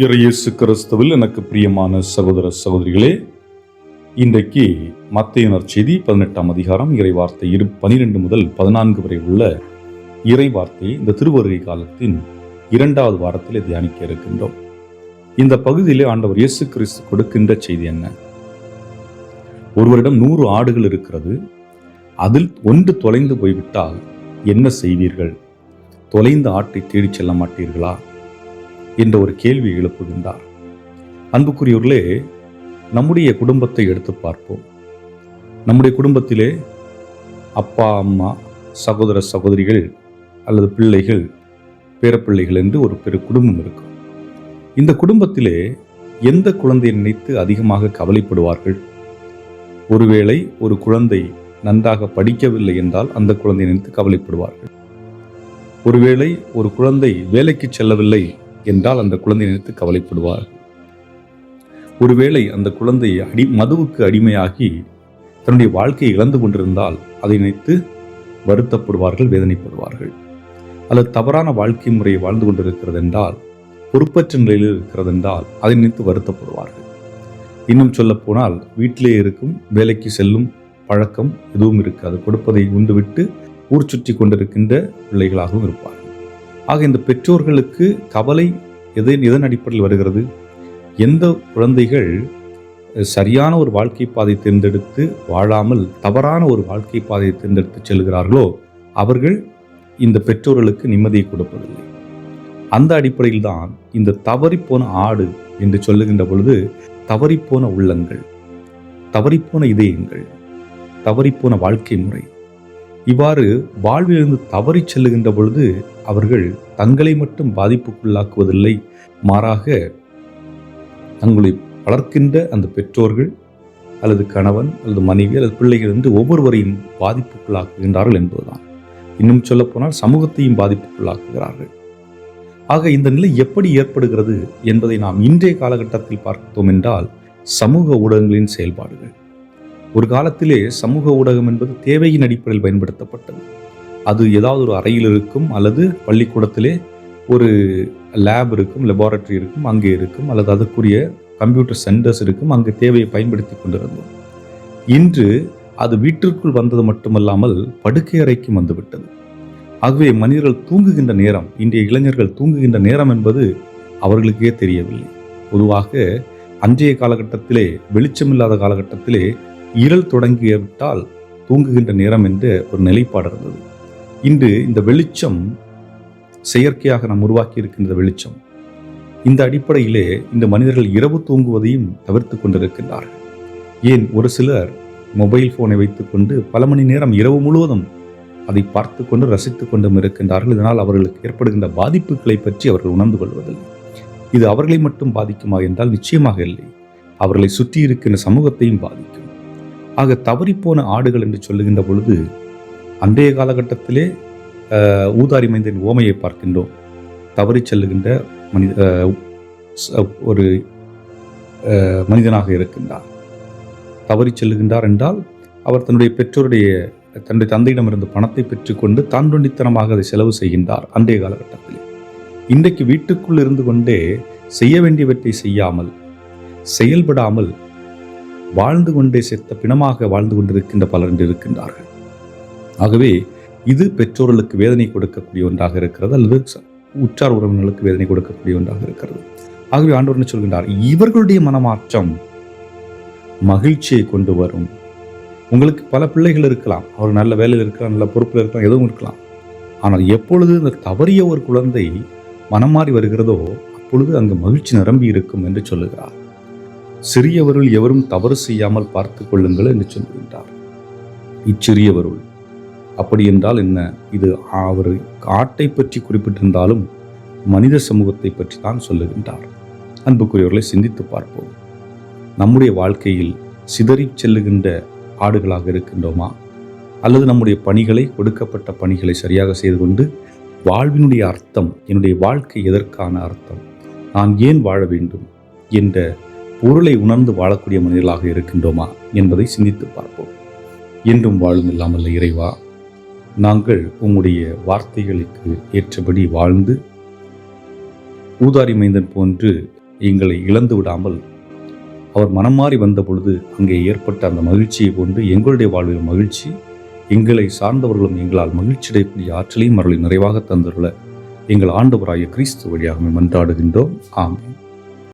இயேசு கிறிஸ்துவில் எனக்கு பிரியமான சகோதர சகோதரிகளே, இன்றைக்கு மத்தேயு நற்செய்தி 18ஆம் அதிகாரம் இறைவார்த்தை 12 முதல் 14 வரை உள்ள இறைவார்த்தையை இந்த திருவருகை காலத்தின் 2வது வாரத்தில் தியானிக்க இருக்கின்றோம். இந்த பகுதியிலே ஆண்டவர் இயேசு கிறிஸ்து கொடுக்கின்ற செய்தி என்ன? ஒருவரிடம் 100 ஆடுகள் இருக்கிறது. அதில் ஒன்று தொலைந்து போய்விட்டால் என்ன செய்வீர்கள்? தொலைந்த ஆட்டை தேடிச் செல்ல மாட்டீர்களா என்ற ஒரு கேள்வி எழுப்புகின்றார். அன்புக்குரியவர்களே, நம்முடைய குடும்பத்தை எடுத்து பார்ப்போம். நம்முடைய குடும்பத்திலே அப்பா, அம்மா, சகோதர சகோதரிகள் அல்லது பிள்ளைகள், பேரப்பிள்ளைகள் என்று ஒரு பெரு குடும்பம் இருக்கும். இந்த குடும்பத்திலே எந்த குழந்தையை நினைத்து அதிகமாக கவலைப்படுவார்கள்? ஒருவேளை ஒரு குழந்தை நன்றாக படிக்கவில்லை என்றால் அந்த குழந்தையை நினைத்து கவலைப்படுவார்கள். ஒருவேளை ஒரு குழந்தை வேலைக்கு செல்லவில்லை என்றால் அந்த குழந்தை நினைத்து கவலைப்படுவார். ஒருவேளை அந்த குழந்தை மதுவுக்கு அடிமையாகி தன்னுடைய வாழ்க்கையை இழந்து கொண்டிருந்தால் அதை நினைத்து வருத்தப்படுவார்கள், வேதனைப்படுவார்கள். அல்லது தவறான வாழ்க்கை முறையை வாழ்ந்து கொண்டிருக்கிறது என்றால், பொறுப்பற்ற நிலையில் இருக்கிறது என்றால் அதை நினைத்து வருத்தப்படுவார்கள். இன்னும் சொல்ல போனால், வீட்டிலே இருக்கும் வேலைக்கு செல்லும் பழக்கம் எதுவும் இருக்காது. கொடுப்பதை உண்டுவிட்டு ஊர் சுற்றி கொண்டிருக்கின்ற பிள்ளைகளாகவும் இருப்பார்கள். ஆக இந்த பெற்றோர்களுக்கு கவலை எதன் அடிப்படையில் வருகிறது? எந்த குழந்தைகள் சரியான ஒரு வாழ்க்கை பாதை தேர்ந்தெடுத்து வாழாமல் தவறான ஒரு வாழ்க்கை பாதையை தேர்ந்தெடுத்து செல்கிறார்களோ அவர்கள் இந்த பெற்றோர்களுக்கு நிம்மதியை கொடுப்பதில்லை. அந்த அடிப்படையில் தான் இந்த தவறிப்போன ஆடு என்று சொல்லுகின்ற பொழுது தவறிப்போன உள்ளங்கள், தவறிப்போன இதயங்கள், தவறிப்போன வாழ்க்கை முறை, இவ்வாறு வாழ்விலிருந்து தவறி செல்லுகின்ற பொழுது அவர்கள் தங்களை மட்டும் பாதிப்புக்குள்ளாக்குவதில்லை, மாறாக தங்களை வளர்க்கின்ற அந்த பெற்றோர்கள் அல்லது கணவன் அல்லது மனைவி அல்லது பிள்ளைகள் என்று ஒவ்வொருவரையும் பாதிப்புக்குள்ளாக்குகின்றார்கள் என்பதுதான். இன்னும் சொல்ல போனால் சமூகத்தையும் பாதிப்புக்குள்ளாக்குகிறார்கள். ஆக இந்த நிலை எப்படி ஏற்படுகிறது என்பதை நாம் இன்றைய காலகட்டத்தில் பார்த்தோம் என்றால் சமூக ஊடகங்களின் செயல்பாடுகள். ஒரு காலத்திலே சமூக ஊடகம் என்பது தேவையின் அடிப்படையில் பயன்படுத்தப்பட்டது. அது ஏதாவது ஒரு அறையில் இருக்கும், அல்லது பள்ளிக்கூடத்திலே ஒரு லேப் இருக்கும், லெபார்டரி இருக்கும், அங்கே இருக்கும், அல்லது அதற்குரிய கம்ப்யூட்டர் சென்டர்ஸ் இருக்கும், அங்கு தேவையை பயன்படுத்தி கொண்டிருந்தோம். இன்று அது வீட்டிற்குள் வந்தது மட்டுமல்லாமல் படுக்கை அறைக்கும் வந்துவிட்டது. ஆகவே மனிதர்கள் தூங்குகின்ற நேரம், இன்றைய இளைஞர்கள் தூங்குகின்ற நேரம் என்பது அவர்களுக்கே தெரியவில்லை. பொதுவாக அன்றைய காலகட்டத்திலே, வெளிச்சமில்லாத காலகட்டத்திலே இருள் தொடங்கிவிட்டால் தூங்குகின்ற நேரம் என்று ஒரு நிலைப்பாடு இருந்தது. இன்று இந்த வெளிச்சம் செயற்கையாக நாம் உருவாக்கி இருக்கின்ற வெளிச்சம், இந்த அடிப்படையிலே இந்த மனிதர்கள் இரவு தூங்குவதையும் தவிர்த்து கொண்டிருக்கின்றார்கள். ஏன், ஒரு சிலர் மொபைல் போனை வைத்துக்கொண்டு பல மணி நேரம் இரவு முழுவதும் அதை பார்த்து கொண்டு ரசித்து கொண்டும் இருக்கின்றார்கள். இதனால் அவர்களுக்கு ஏற்படுகின்ற பாதிப்புகளை பற்றி அவர்கள் உணர்ந்து கொள்வதில்லை. இது அவர்களை மட்டும் பாதிக்குமா என்றால் நிச்சயமாக இல்லை, அவர்களை சுற்றி இருக்கின்ற சமூகத்தையும் பாதிக்கும். ஆக தவறிப்போன ஆடுகள் என்று சொல்லுகின்ற பொழுது அன்றைய காலகட்டத்திலே ஊதாரி மைந்தன் ஓமையை பார்க்கின்றோம். தவறி செல்லுகின்ற ஒரு மனிதனாக இருக்கின்றார். தவறி செல்லுகின்றார் என்றால் அவர் தன்னுடைய தந்தையிடமிருந்து பணத்தை பெற்றுக்கொண்டு தான் தொண்டித்தனமாக அதை செலவு செய்கின்றார். அன்றைய காலகட்டத்திலே இன்றைக்கு வீட்டுக்குள் இருந்து கொண்டே செய்ய வேண்டியவற்றை செய்யாமல், செயல்படாமல் வாழ்ந்து கொண்டே செத்த பிணமாக வாழ்ந்து கொண்டிருக்கின்ற பலர் என்று இருக்கின்றார்கள். ஆகவே இது பெற்றோர்களுக்கு வேதனை கொடுக்கக்கூடிய ஒன்றாக இருக்கிறது, அல்லது உற்றார் உறவினர்களுக்கு வேதனை கொடுக்கக்கூடிய ஒன்றாக இருக்கிறது. ஆகவே ஆண்டவர் என்ன சொல்கின்றார்? இவர்களுடைய மனமாற்றம் மகிழ்ச்சியை கொண்டு வரும். உங்களுக்கு பல பிள்ளைகள் இருக்கலாம், அவர் நல்ல வேலையில் இருக்கலாம், நல்ல பொறுப்பில் இருக்கலாம், எதுவும் இருக்கலாம். ஆனால் எப்பொழுது இந்த தவறிய ஒரு குழந்தை மனம் மாறி வருகிறதோ அப்பொழுது அங்கு மகிழ்ச்சி நிரம்பி இருக்கும் என்று சொல்லுகிறார். சிறியவர்கள் எவரும் தவறு செய்யாமல் பார்த்து கொள்ளுங்கள் என்று சொல்கின்றார். இச்சிறியவருள் அப்படி என்றால் என்ன? இது அவர் ஆட்டை பற்றி குறிப்பிட்டிருந்தாலும் மனித சமூகத்தை பற்றி தான் சொல்லுகின்றார். அன்புக்குரியவர்களை சிந்தித்து பார்ப்போம். நம்முடைய வாழ்க்கையில் சிதறி செல்லுகின்ற ஆடுகளாக இருக்கின்றோமா? அல்லது நம்முடைய பணிகளை, கொடுக்கப்பட்ட பணிகளை சரியாக செய்து கொண்டு வாழ்வினுடைய அர்த்தம், என்னுடைய வாழ்க்கை எதற்கான அர்த்தம், நான் ஏன் வாழ வேண்டும் என்ற பொருளை உணர்ந்து வாழக்கூடிய மனிதர்களாக இருக்கின்றோமா என்பதை சிந்தித்து பார்ப்போம். என்றும் வாழும் இல்லாமல் இறைவா, நாங்கள் உம்முடைய வார்த்தைகளுக்கு ஏற்றபடி வாழ்ந்து ஊதாரி மைந்தன் போன்று எங்களை இழந்து விடாமல் அவர் மனம் மாறி வந்த பொழுது அங்கே ஏற்பட்ட அந்த மகிழ்ச்சியை கொண்டு எங்களுடைய வாழ்வில் மகிழ்ச்சி, எங்களை சார்ந்தவர்களும் எங்களால் மகிழ்ச்சியடையக்கூடிய ஆற்றலையும் அவர்களை நிறைவாக தந்துள்ள எங்கள் ஆண்டவராகிய கிறிஸ்து வழியாக மன்றாடுகின்றோம். ஆமென்.